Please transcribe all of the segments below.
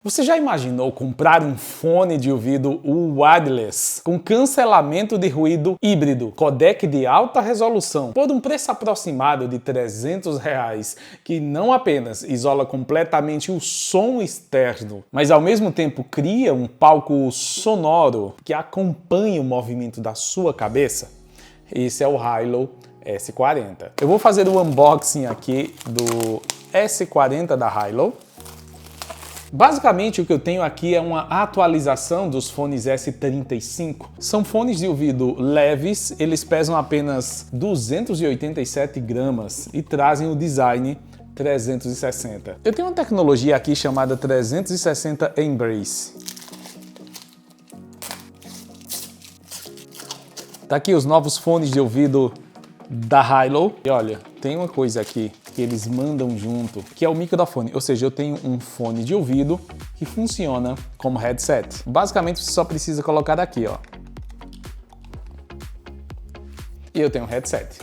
Você já imaginou comprar um fone de ouvido wireless com cancelamento de ruído híbrido, codec de alta resolução, por um preço aproximado de R$300, que não apenas isola completamente o som externo, mas ao mesmo tempo cria um palco sonoro que acompanha o movimento da sua cabeça? Esse é o Hilo S40. Eu vou fazer o unboxing aqui do S40 da Hilo. Basicamente o que eu tenho aqui é uma atualização dos fones S35. São fones de ouvido leves, eles pesam apenas 287 gramas e trazem o design 360. Eu tenho uma tecnologia aqui chamada 360 Embrace. Tá aqui os novos fones de ouvido da Hilo. E olha, tem uma coisa aqui que eles mandam junto, que é o microfone. Ou seja, eu tenho um fone de ouvido que funciona como headset. Basicamente, você só precisa colocar aqui, ó. E eu tenho um headset.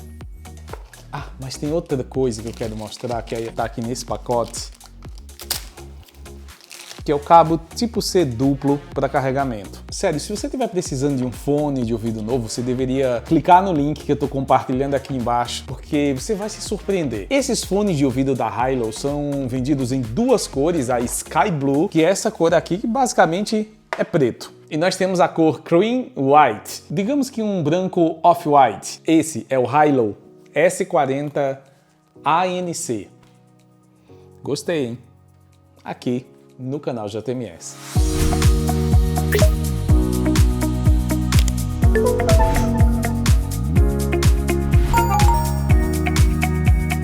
Ah, mas tem outra coisa que eu quero mostrar, que está aqui nesse pacote, que é o cabo tipo C duplo para carregamento. Sério, se você estiver precisando de um fone de ouvido novo, você deveria clicar no link que eu estou compartilhando aqui embaixo, porque você vai se surpreender. Esses fones de ouvido da Hilo são vendidos em duas cores, a Sky Blue, que é essa cor aqui, que basicamente é preto. E nós temos a cor Cream White, digamos que um branco off-white. Esse é o Hilo S40 ANC. Gostei, hein? Aqui no canal JMS.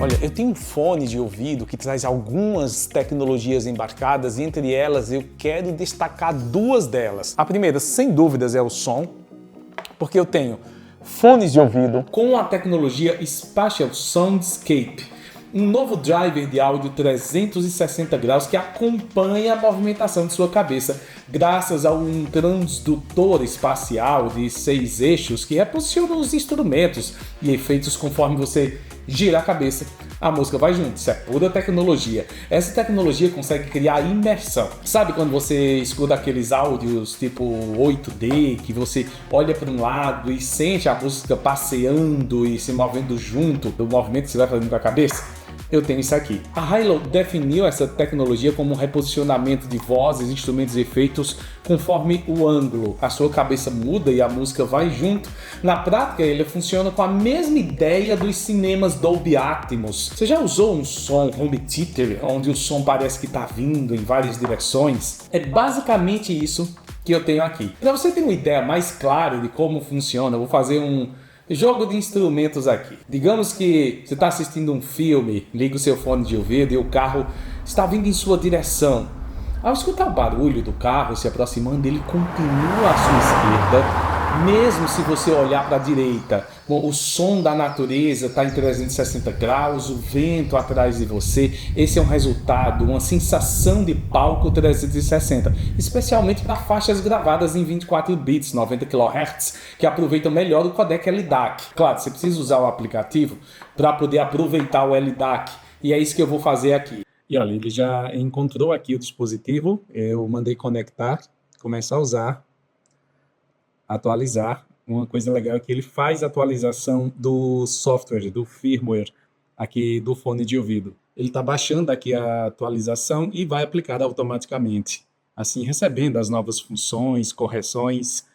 Olha, eu tenho um fone de ouvido que traz algumas tecnologias embarcadas e entre elas eu quero destacar duas delas. A primeira, sem dúvidas, é o som, porque eu tenho fones de ouvido com a tecnologia Spatial Soundscape, um novo driver de áudio 360 graus que acompanha a movimentação de sua cabeça, graças a um transdutor espacial de 6 eixos que reposiciona os instrumentos e efeitos conforme você gira a cabeça. A música vai junto, isso é pura tecnologia. Essa tecnologia consegue criar imersão. Sabe quando você escuta aqueles áudios tipo 8D, que você olha para um lado e sente a música passeando e se movendo junto do movimento que você vai fazendo com a cabeça? Eu tenho isso aqui. A Hilo definiu essa tecnologia como um reposicionamento de vozes, instrumentos e efeitos conforme o ângulo. A sua cabeça muda e a música vai junto. Na prática, ele funciona com a mesma ideia dos cinemas Dolby Atmos. Você já usou um som home theater, onde o som parece que está vindo em várias direções? É basicamente isso que eu tenho aqui. Para você ter uma ideia mais clara de como funciona, eu vou fazer um jogo de instrumentos aqui. Digamos que você está assistindo um filme, liga o seu fone de ouvido e o carro está vindo em sua direção. Ao escutar o barulho do carro se aproximando, ele continua à sua esquerda, mesmo se você olhar para a direita. Bom, o som da natureza está em 360 graus, o vento atrás de você. Esse é um resultado, uma sensação de palco 360, especialmente para faixas gravadas em 24 bits, 90 kHz, que aproveitam melhor o codec LDAC. Claro, você precisa usar o aplicativo para poder aproveitar o LDAC, e é isso que eu vou fazer aqui. E olha, ele já encontrou aqui o dispositivo, eu mandei conectar, começar a usar, atualizar. Uma coisa legal é que ele faz a atualização do software, do firmware aqui do fone de ouvido. Ele está baixando aqui a atualização e vai aplicar automaticamente, assim recebendo as novas funções, correções,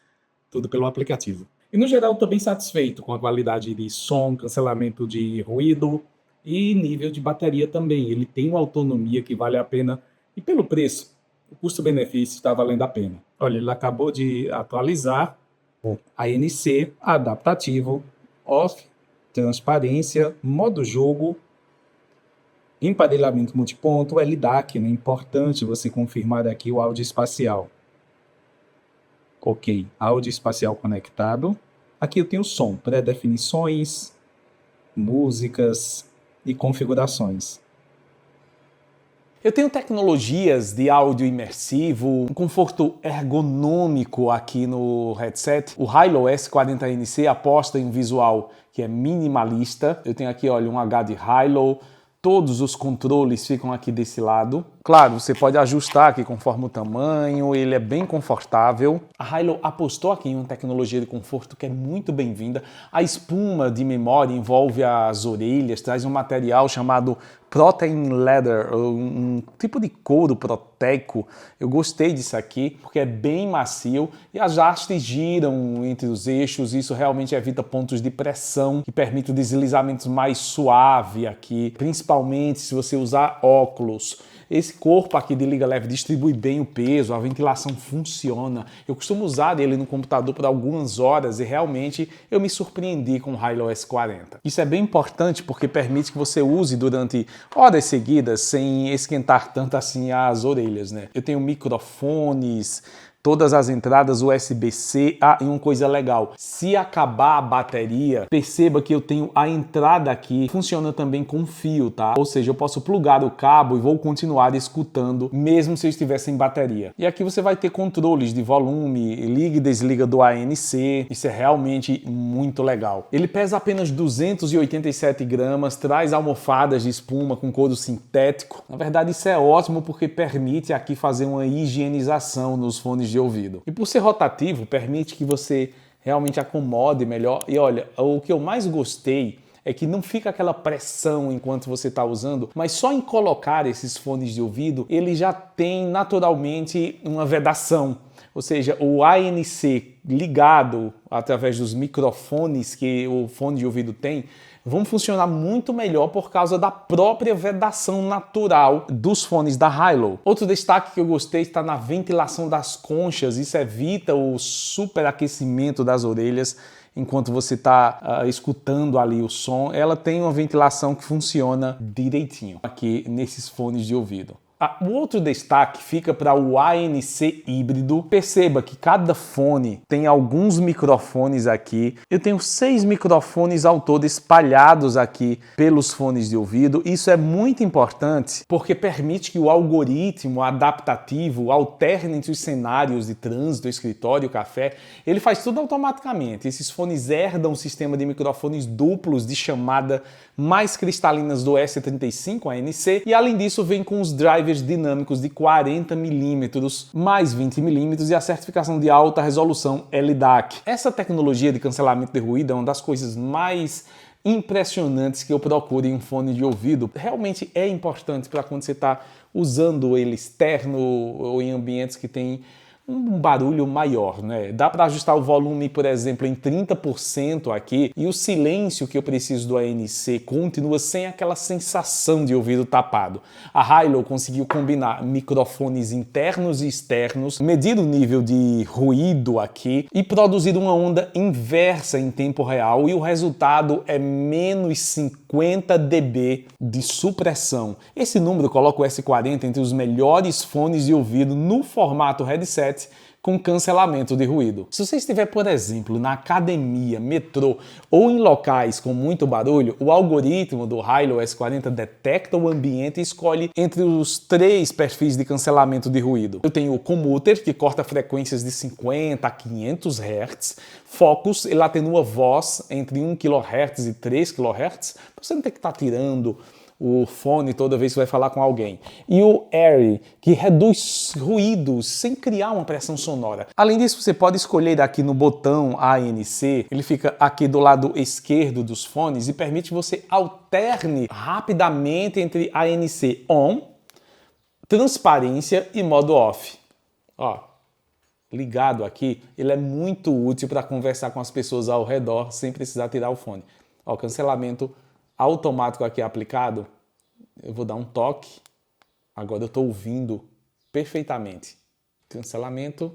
tudo pelo aplicativo. E no geral estou bem satisfeito com a qualidade de som, cancelamento de ruído e nível de bateria também. Ele tem uma autonomia que vale a pena e pelo preço, o custo-benefício está valendo a pena. Olha, ele acabou de atualizar ANC, adaptativo, off, transparência, modo jogo, emparelhamento multiponto, LDAC, né? Importante você confirmar aqui o áudio espacial. Ok, áudio espacial conectado. Aqui eu tenho som, pré-definições, músicas e configurações. Eu tenho tecnologias de áudio imersivo, um conforto ergonômico aqui no headset. O Hilo S40 ANC aposta em um visual que é minimalista. Eu tenho aqui, olha, um H de Hilo. Todos os controles ficam aqui desse lado. Claro, você pode ajustar aqui conforme o tamanho, ele é bem confortável. A Hilo apostou aqui em uma tecnologia de conforto que é muito bem-vinda. A espuma de memória envolve as orelhas, traz um material chamado Protein Leather, um tipo de couro proteico. Eu gostei disso aqui porque é bem macio e as hastes giram entre os eixos. Isso realmente evita pontos de pressão e permite deslizamentos mais suave aqui, principalmente se você usar óculos. Esse corpo aqui de liga leve distribui bem o peso, a ventilação funciona. Eu costumo usar ele no computador por algumas horas e realmente eu me surpreendi com o Hilo S40. Isso é bem importante porque permite que você use durante horas seguidas sem esquentar tanto assim as orelhas, né? Eu tenho microfones, todas as entradas USB-C. E uma coisa legal, se acabar a bateria, perceba que eu tenho a entrada aqui, funciona também com fio, tá? Ou seja, eu posso plugar o cabo e vou continuar escutando, mesmo se eu estiver sem bateria. E aqui você vai ter controles de volume, liga e desliga do ANC, isso é realmente muito legal. Ele pesa apenas 287 gramas, traz almofadas de espuma com couro sintético. Na verdade, isso é ótimo porque permite aqui fazer uma higienização nos fones de ouvido. E por ser rotativo, permite que você realmente acomode melhor. E olha, o que eu mais gostei é que não fica aquela pressão enquanto você está usando, mas só em colocar esses fones de ouvido, ele já tem naturalmente uma vedação. Ou seja, o ANC ligado através dos microfones que o fone de ouvido tem, vão funcionar muito melhor por causa da própria vedação natural dos fones da Hilo. Outro destaque que eu gostei está na ventilação das conchas. Isso evita o superaquecimento das orelhas enquanto você está escutando ali o som. Ela tem uma ventilação que funciona direitinho aqui nesses fones de ouvido. O outro destaque fica para o ANC híbrido. Perceba que cada fone tem alguns microfones aqui. Eu tenho 6 microfones ao todo espalhados aqui pelos fones de ouvido. Isso é muito importante porque permite que o algoritmo adaptativo alterne entre os cenários de trânsito, escritório, café. Ele faz tudo automaticamente. Esses fones herdam um sistema de microfones duplos de chamada mais cristalinas do S35 ANC e além disso vem com os drivers dinâmicos de 40 mm mais 20 mm e a certificação de alta resolução LDAC. Essa tecnologia de cancelamento de ruído é uma das coisas mais impressionantes que eu procuro em um fone de ouvido. Realmente é importante para quando você está usando ele externo ou em ambientes que tem um barulho maior, né? Dá para ajustar o volume, por exemplo, em 30% aqui e o silêncio que eu preciso do ANC continua sem aquela sensação de ouvido tapado. A Hilo conseguiu combinar microfones internos e externos, medir o nível de ruído aqui e produzir uma onda inversa em tempo real e o resultado é menos 50 dB de supressão. Esse número coloca o S40 entre os melhores fones de ouvido no formato headset com cancelamento de ruído. Se você estiver, por exemplo, na academia, metrô ou em locais com muito barulho, o algoritmo do Hilo S40 detecta o ambiente e escolhe entre os 3 perfis de cancelamento de ruído. Eu tenho o Commuter, que corta frequências de 50 a 500 Hz, Focus, ele atenua voz entre 1 kHz e 3 kHz, para você não ter que estar tirando o fone toda vez que vai falar com alguém. E o Airy, que reduz ruídos sem criar uma pressão sonora. Além disso, você pode escolher aqui no botão ANC, ele fica aqui do lado esquerdo dos fones e permite que você alterne rapidamente entre ANC on, transparência e modo off. Ó, ligado aqui, ele é muito útil para conversar com as pessoas ao redor sem precisar tirar o fone. Ó, cancelamento automático aqui aplicado, eu vou dar um toque, agora eu estou ouvindo perfeitamente. Cancelamento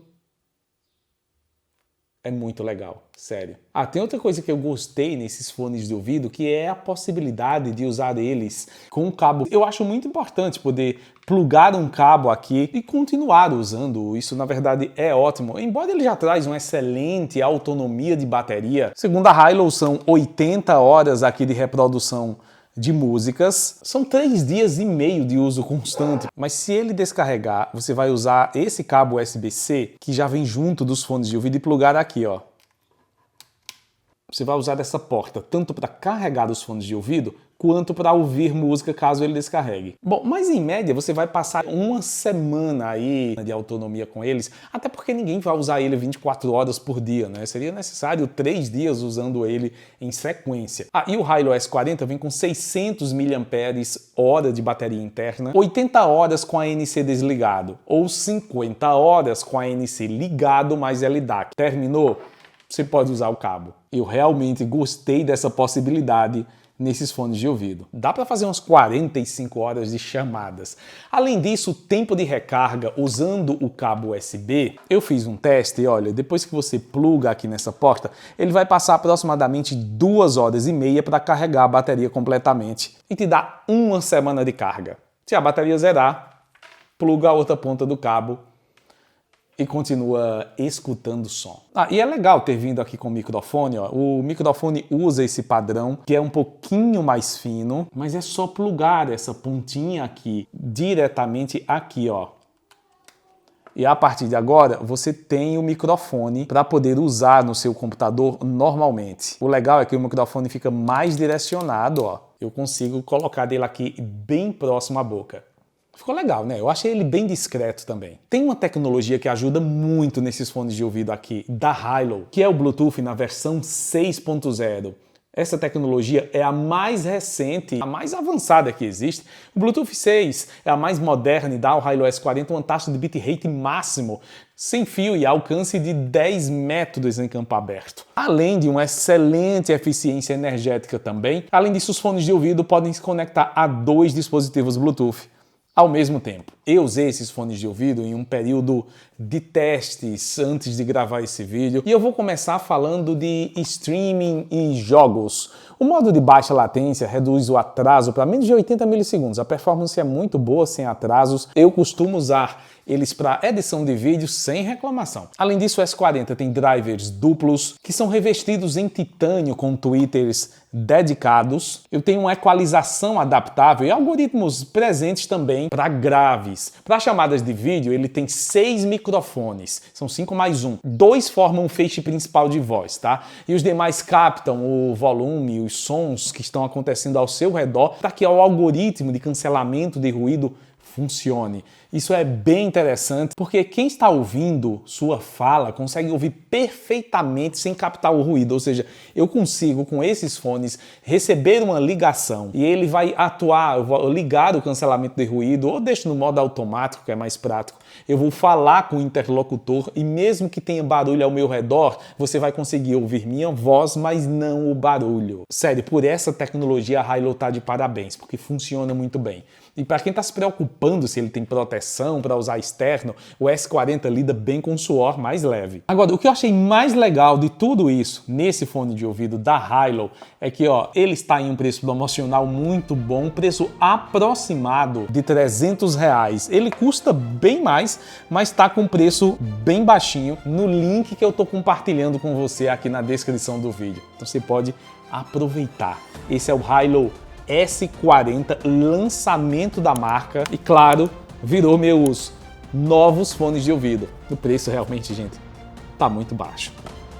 é muito legal, sério. Tem outra coisa que eu gostei nesses fones de ouvido, que é a possibilidade de usar eles com um cabo. Eu acho muito importante poder plugar um cabo aqui e continuar usando. Isso, na verdade, é ótimo. Embora ele já traz uma excelente autonomia de bateria, segundo a Hilo, são 80 horas aqui de reprodução de músicas. São 3 dias e meio de uso constante, mas se ele descarregar, você vai usar esse cabo USB-C que já vem junto dos fones de ouvido e plugar aqui, ó. Você vai usar essa porta tanto para carregar os fones de ouvido, quanto para ouvir música caso ele descarregue. Bom, mas em média você vai passar uma semana aí de autonomia com eles, até porque ninguém vai usar ele 24 horas por dia, né? Seria necessário 3 dias usando ele em sequência. E o Hilo S40 vem com 600 mAh de bateria interna, 80 horas com a ANC desligado, ou 50 horas com a ANC ligado mais LDAC. Terminou? Você pode usar o cabo. Eu realmente gostei dessa possibilidade nesses fones de ouvido. Dá para fazer umas 45 horas de chamadas. Além disso, o tempo de recarga usando o cabo USB, eu fiz um teste e olha, depois que você pluga aqui nessa porta, ele vai passar aproximadamente 2 horas e meia para carregar a bateria completamente e te dá uma semana de carga. Se a bateria zerar, pluga a outra ponta do cabo e continua escutando o som. E é legal ter vindo aqui com o microfone, ó. O microfone usa esse padrão, que é um pouquinho mais fino, mas é só plugar essa pontinha aqui, diretamente aqui, ó. E a partir de agora, você tem o microfone para poder usar no seu computador normalmente. O legal é que o microfone fica mais direcionado, ó. Eu consigo colocar ele aqui bem próximo à boca. Ficou legal, né? Eu achei ele bem discreto também. Tem uma tecnologia que ajuda muito nesses fones de ouvido aqui, da Hilo, que é o Bluetooth na versão 6.0. Essa tecnologia é a mais recente, a mais avançada que existe. O Bluetooth 6 é a mais moderna e dá ao Hilo S40 uma taxa de bitrate máximo, sem fio e alcance de 10 metros em campo aberto. Além de uma excelente eficiência energética também, além disso os fones de ouvido podem se conectar a 2 dispositivos Bluetooth ao mesmo tempo. Eu usei esses fones de ouvido em um período de testes antes de gravar esse vídeo e eu vou começar falando de streaming e jogos. O modo de baixa latência reduz o atraso para menos de 80 milissegundos. A performance é muito boa sem atrasos. Eu costumo usar eles para edição de vídeo sem reclamação. Além disso, o S40 tem drivers duplos que são revestidos em titânio com tweeters dedicados. Eu tenho uma equalização adaptável e algoritmos presentes também para graves. Para chamadas de vídeo, ele tem 6 microfones, são 5 mais 1. 2 formam o feixe principal de voz, tá? E os demais captam o volume, os sons que estão acontecendo ao seu redor para que o algoritmo de cancelamento de ruído funcione. Isso é bem interessante porque quem está ouvindo sua fala consegue ouvir perfeitamente sem captar o ruído, ou seja, eu consigo com esses fones receber uma ligação e ele vai atuar, eu vou ligar o cancelamento de ruído ou deixo no modo automático que é mais prático, eu vou falar com o interlocutor e mesmo que tenha barulho ao meu redor, você vai conseguir ouvir minha voz, mas não o barulho. Sério, por essa tecnologia a Hilo tá de parabéns, porque funciona muito bem. E para quem está se preocupando se ele tem proteção para usar externo, o S40 lida bem com suor mais leve. Agora, o que eu achei mais legal de tudo isso nesse fone de ouvido da Hilo é que ele está em um preço promocional muito bom, preço aproximado de R$300. Ele custa bem mais, mas está com preço bem baixinho no link que eu estou compartilhando com você aqui na descrição do vídeo. Então você pode aproveitar. Esse é o Hilo S40, lançamento da marca e, claro, virou meus novos fones de ouvido. O preço realmente, gente, tá muito baixo.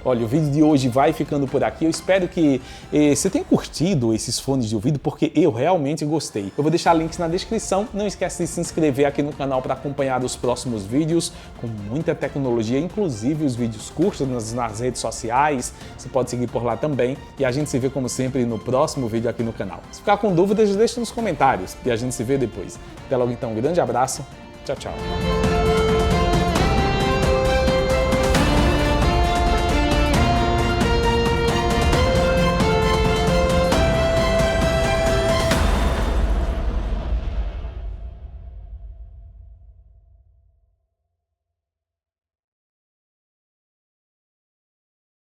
Olha, o vídeo de hoje vai ficando por aqui. Eu espero que você tenha curtido esses fones de ouvido, porque eu realmente gostei. Eu vou deixar links na descrição. Não esquece de se inscrever aqui no canal para acompanhar os próximos vídeos com muita tecnologia, inclusive os vídeos curtos nas redes sociais. Você pode seguir por lá também. E a gente se vê, como sempre, no próximo vídeo aqui no canal. Se ficar com dúvidas, deixa nos comentários e a gente se vê depois. Até logo então, um grande abraço. Tchau, tchau.